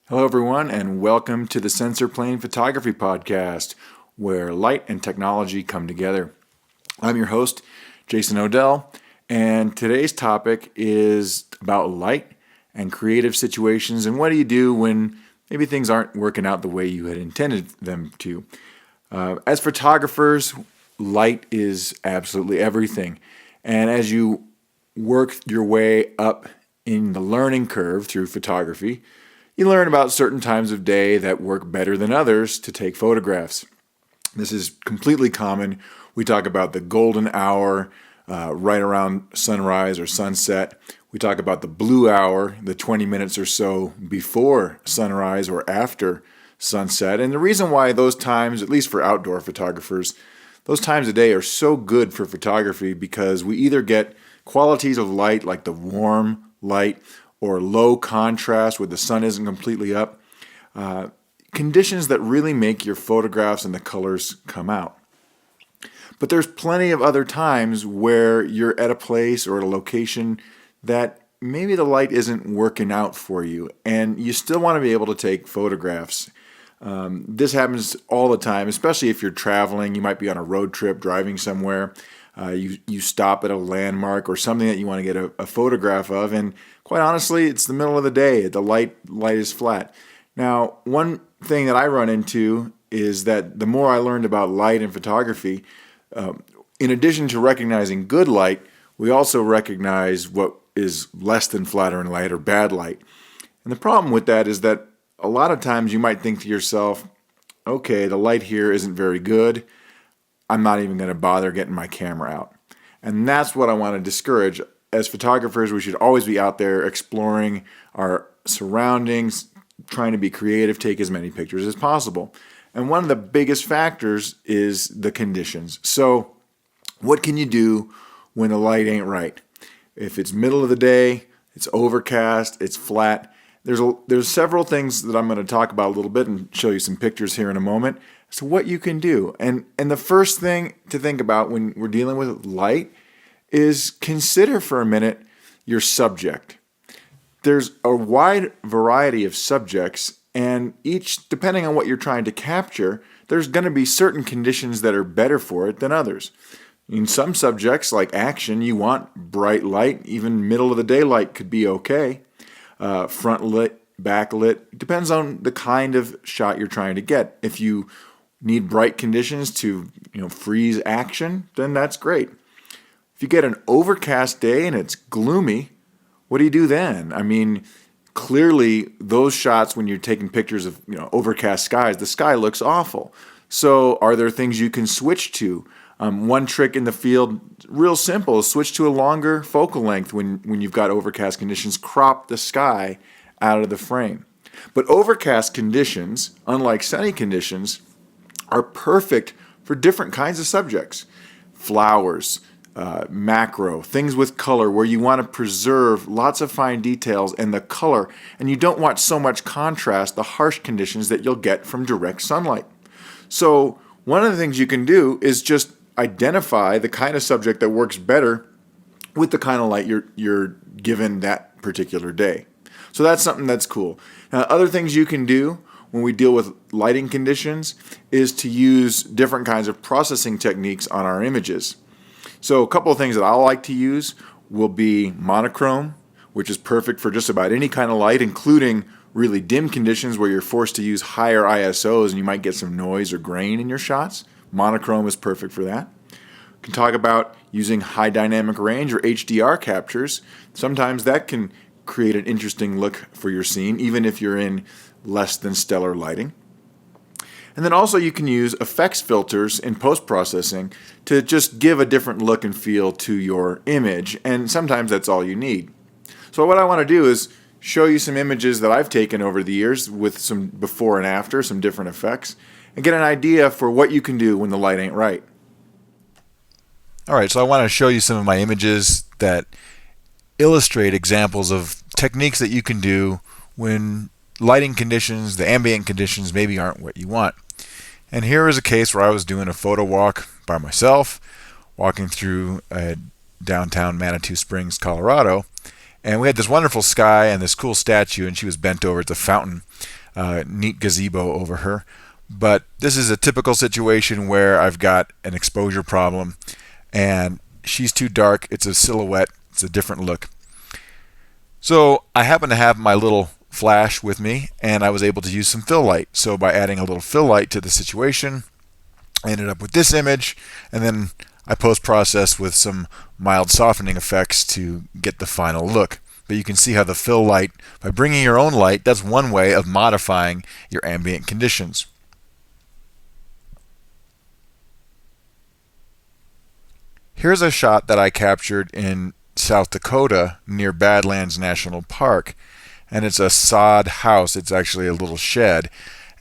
Hello, everyone, and welcome to the Sensor Plane Photography Podcast, where light and technology come together. I'm your host, Jason Odell, and today's topic is about light and creative situations, and what do you do when maybe things aren't working out the way you had intended them to. As photographers, light is absolutely everything, and as you work your way up in the learning curve through photography, you learn about certain times of day that work better than others to take photographs. This is completely common. We talk about the golden hour right around sunrise or sunset. We talk about the blue hour, the 20 minutes or so before sunrise or after sunset. And the reason why those times, at least for outdoor photographers, those times of day are so good for photography because we either get qualities of light like the warm light or low contrast where the sun isn't completely up, conditions that really make your photographs and the colors come out. But there's plenty of other times where you're at a place or at a location that maybe the light isn't working out for you, and you still want to be able to take photographs. This happens all the time, especially if you're traveling. You might be on a road trip, driving somewhere. You stop at a landmark or something that you want to get a photograph of, and quite honestly, it's the middle of the day. The light is flat. Now, one thing that I run into is that the more I learned about light and photography, in addition to recognizing good light, we also recognize what is less than flattering light or bad light. And the problem with that is that a lot of times you might think to yourself, okay, the light here isn't very good. I'm not even going to bother getting my camera out. And that's what I want to discourage. As photographers, we should always be out there exploring our surroundings, trying to be creative, take as many pictures as possible. And one of the biggest factors is the conditions. So what can you do when the light ain't right? If it's middle of the day, it's overcast, it's flat, there's several things that I'm going to talk about a little bit and show you some pictures here in a moment as to what you can do. And the first thing to think about when we're dealing with light is consider for a minute your subject. There's a wide variety of subjects, and each, depending on what you're trying to capture, there's going to be certain conditions that are better for it than others. In some subjects, like action, you want bright light. Even middle of the day light could be okay. Front lit, back lit. Depends on the kind of shot you're trying to get. If you need bright conditions to freeze action, then that's great. If you get an overcast day and it's gloomy, what do you do then? I mean, clearly those shots when you're taking pictures of overcast skies, the sky looks awful. So are there things you can switch to? One trick in the field, real simple, is switch to a longer focal length when you've got overcast conditions. Crop the sky out of the frame. But overcast conditions, unlike sunny conditions, are perfect for different kinds of subjects. Flowers, macro, things with color where you want to preserve lots of fine details and the color, and you don't want so much contrast, the harsh conditions that you'll get from direct sunlight. So one of the things you can do is just identify the kind of subject that works better with the kind of light you're given that particular day. So that's something that's cool. Now, other things you can do when we deal with lighting conditions is to use different kinds of processing techniques on our images. So a couple of things that I like to use will be monochrome, which is perfect for just about any kind of light, including really dim conditions where you're forced to use higher ISOs and you might get some noise or grain in your shots. Monochrome is perfect for that. We can talk about using high dynamic range or HDR captures. Sometimes that can create an interesting look for your scene, even if you're in less than stellar lighting. And then also you can use effects filters in post-processing to just give a different look and feel to your image, and sometimes that's all you need. So what I want to do is show you some images that I've taken over the years with some before and after, some different effects, and get an idea for what you can do when the light ain't right. Alright, so I want to show you some of my images that illustrate examples of techniques that you can do when lighting conditions, the ambient conditions, maybe aren't what you want. And here is a case where I was doing a photo walk by myself, walking through downtown Manitou Springs, Colorado, And we had this wonderful sky and this cool statue, and she was bent over. It's a fountain, neat gazebo over her. But this is a typical situation where I've got an exposure problem, and she's too dark. It's a silhouette. It's a different look. So I happen to have my little flash with me, and I was able to use some fill light. So by adding a little fill light to the situation, I ended up with this image, and then I post-process with some mild softening effects to get the final look. But you can see how the fill light, by bringing your own light, that's one way of modifying your ambient conditions. Here's a shot that I captured in South Dakota near Badlands National Park, and it's a sod house. It's actually a little shed.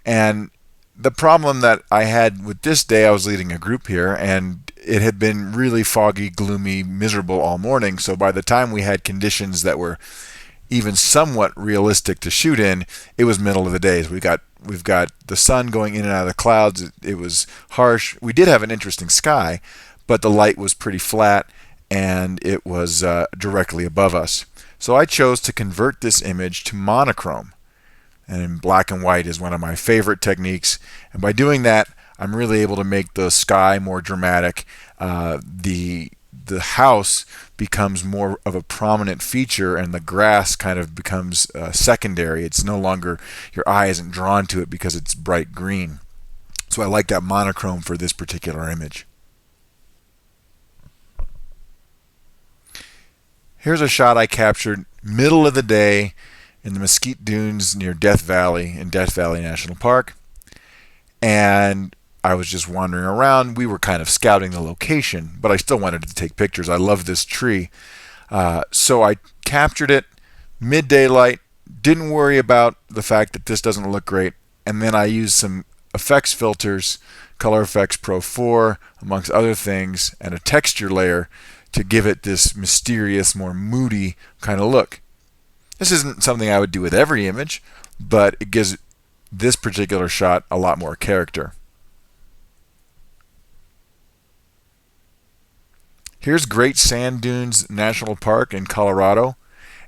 And the problem that I had with this day, I was leading a group here, and it had been really foggy, gloomy, miserable all morning. So by the time we had conditions that were even somewhat realistic to shoot in, it was middle of the day. We've got the sun going in and out of the clouds. It was harsh. We did have an interesting sky, but the light was pretty flat, and it was directly above us. So I chose to convert this image to monochrome. And black and white is one of my favorite techniques. And by doing that, I'm really able to make the sky more dramatic. The house becomes more of a prominent feature, and the grass kind of becomes secondary. It's no longer, your eye isn't drawn to it because it's bright green. So I like that monochrome for this particular image. Here's a shot I captured middle of the day in the Mesquite Dunes near Death Valley in Death Valley National Park. And I was just wandering around. We were kind of scouting the location, but I still wanted to take pictures. I love this tree. So I captured it, midday light, didn't worry about the fact that this doesn't look great. And then I used some effects filters, Color Effects Pro 4, amongst other things, and a texture layer to give it this mysterious, more moody kind of look. This isn't something I would do with every image, but it gives this particular shot a lot more character. Here's Great Sand Dunes National Park in Colorado.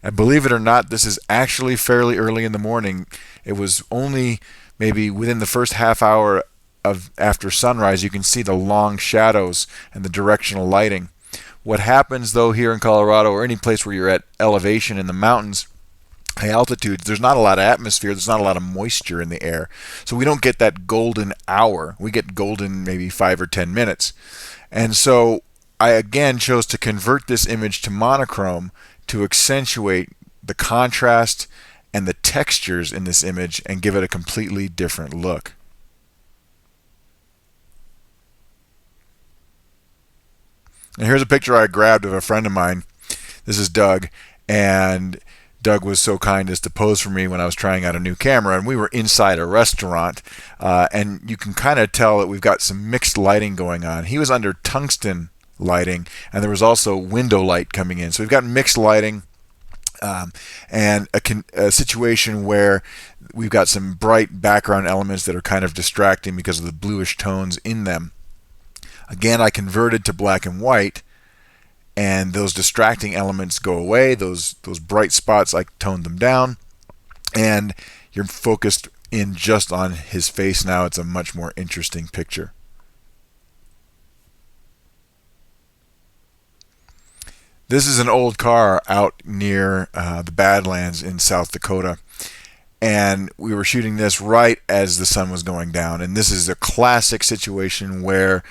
And believe it or not, this is actually fairly early in the morning. It was only maybe within the first half hour of after sunrise you can see the long shadows and the directional lighting. What happens though here in Colorado, or any place where you're at elevation in the mountains, high altitudes, there's not a lot of atmosphere, there's not a lot of moisture in the air. So we don't get that golden hour. We get golden maybe 5 or 10 minutes. And so I again chose to convert this image to monochrome to accentuate the contrast and the textures in this image and give it a completely different look. And here's a picture I grabbed of a friend of mine. This is Doug, and Doug was so kind as to pose for me when I was trying out a new camera, and we were inside a restaurant, and you can kind of tell that we've got some mixed lighting going on. He was under tungsten lighting, and there was also window light coming in. So we've got mixed lighting, and a situation where we've got some bright background elements that are kind of distracting because of the bluish tones in them. Again, I converted to black and white, and those distracting elements go away. Those bright spots, I toned them down, and you're focused in just on his face now. It's a much more interesting picture. This is an old car out near the Badlands in South Dakota, and we were shooting this right as the sun was going down. And this is a classic situation where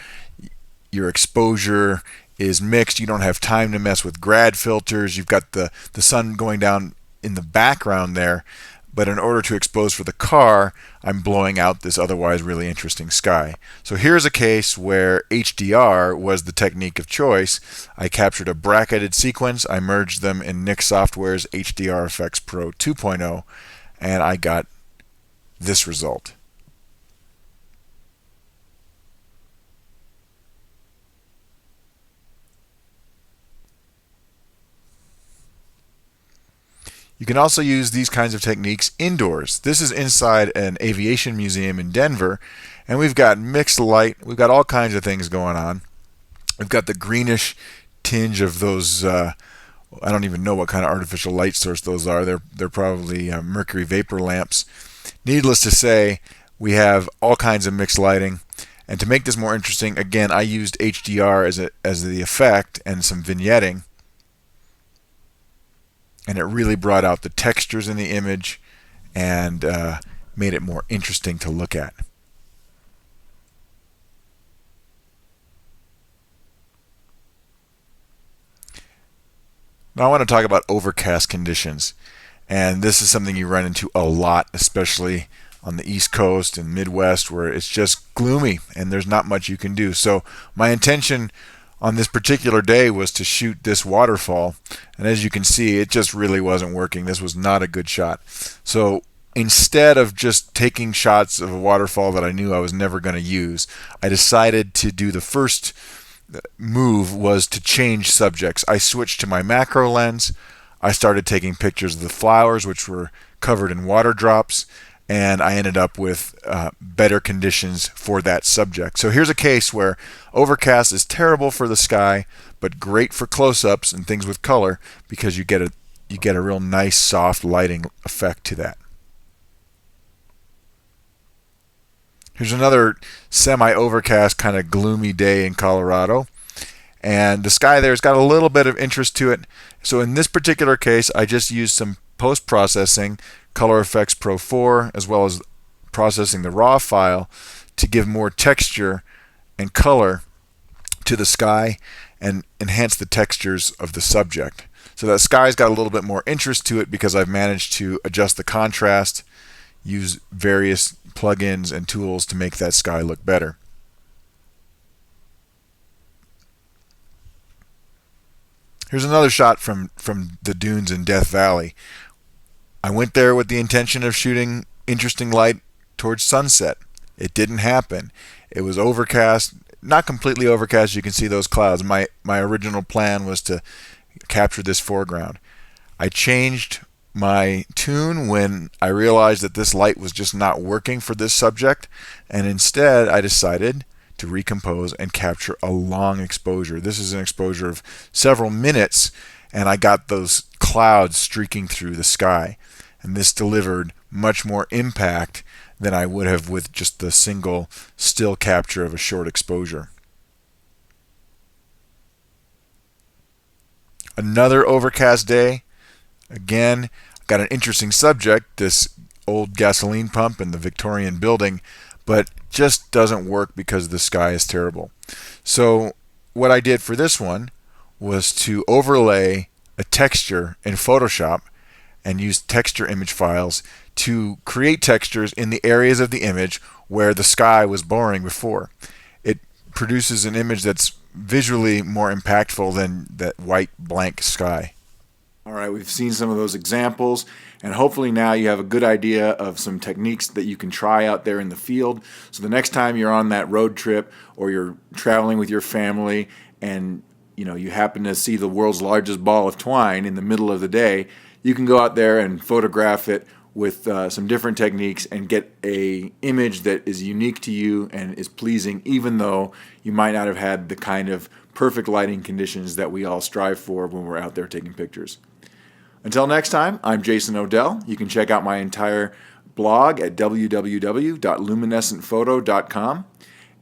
your exposure is mixed. You don't have time to mess with grad filters. You've got the sun going down in the background there, but in order to expose for the car, I'm blowing out this otherwise really interesting sky. So here's a case where HDR was the technique of choice. I captured a bracketed sequence. I merged them in Nik Software's HDR Effects Pro 2.0, and I got this result. You can also use these kinds of techniques indoors. This is inside an aviation museum in Denver, and we've got mixed light. We've got all kinds of things going on. We've got the greenish tinge of those I don't even know what kind of artificial light source those are. They're probably mercury vapor lamps. Needless to say, we have all kinds of mixed lighting. And to make this more interesting, again, I used HDR as the effect and some vignetting. And it really brought out the textures in the image and made it more interesting to look at. Now I want to talk about overcast conditions. And this is something you run into a lot, especially on the East Coast and Midwest, where it's just gloomy and there's not much you can do. So my intention on this particular day was to shoot this waterfall, and as you can see, it just really wasn't working. This was not a good shot. So instead of just taking shots of a waterfall that I knew I was never going to use, I decided to do the first move was to change subjects. I switched to my macro lens. I started taking pictures of the flowers, which were covered in water drops, and I ended up with better conditions for that subject. So here's a case where overcast is terrible for the sky, but great for close-ups and things with color, because you get a real nice soft lighting effect to that. Here's another semi-overcast kind of gloomy day in Colorado. And the sky there's got a little bit of interest to it. So in this particular case, I just used some post-processing, Color Effects Pro 4, as well as processing the raw file to give more texture and color to the sky and enhance the textures of the subject. So that sky's got a little bit more interest to it because I've managed to adjust the contrast, use various plugins and tools to make that sky look better. Here's another shot from the dunes in Death Valley. I went there with the intention of shooting interesting light towards sunset. It didn't happen. It was overcast, not completely overcast. You can see those clouds. My original plan was to capture this foreground. I changed my tune when I realized that this light was just not working for this subject, and instead I decided to recompose and capture a long exposure. This is an exposure of several minutes, and I got those clouds streaking through the sky. And this delivered much more impact than I would have with just the single still capture of a short exposure. Another overcast day. Again, got an interesting subject, this old gasoline pump in the Victorian building, but just doesn't work because the sky is terrible. So what I did for this one was to overlay a texture in Photoshop and use texture image files to create textures in the areas of the image where the sky was boring before. It produces an image that's visually more impactful than that white blank sky. All right, we've seen some of those examples, and hopefully now you have a good idea of some techniques that you can try out there in the field. So the next time you're on that road trip or you're traveling with your family and you happen to see the world's largest ball of twine in the middle of the day, you can go out there and photograph it with some different techniques and get a image that is unique to you and is pleasing, even though you might not have had the kind of perfect lighting conditions that we all strive for when we're out there taking pictures. Until next time, I'm Jason Odell. You can check out my entire blog at www.luminescentphoto.com.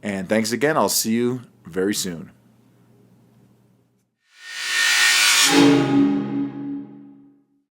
And thanks again. I'll see you very soon.